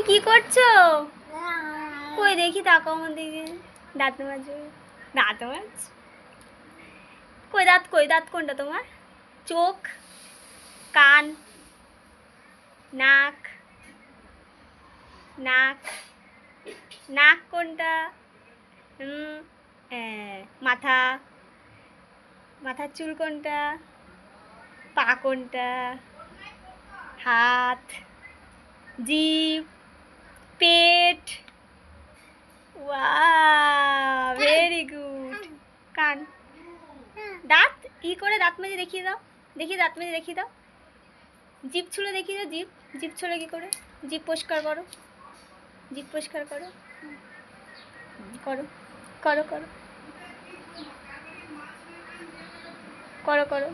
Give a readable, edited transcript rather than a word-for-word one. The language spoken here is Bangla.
কি করছো? কই দেখি, তাকাও আমার দিকে। দাঁত মাজো, দাঁত মাজ। কই দাঁত, কই দাঁত কোনটা তোমার? চোখ, কান, নাক, নাক, নাক কোনটা? মাথা, মাথার চুল কোনটা? পা কোনটা? হাত, জিভ, পেট। Wow, very good. কান, দাঁত ই করে দাঁত মেজে দেখিয়ে দাও, দেখি দাঁত মেজে দেখিয়ে দাও। জিভ ছুলে দেখিয়ে দাও, জিভ, জিভ ছুলে কি করে? জিভ পরিষ্কার করো, জিভ পরিষ্কার করো, করো করো করো করো করো।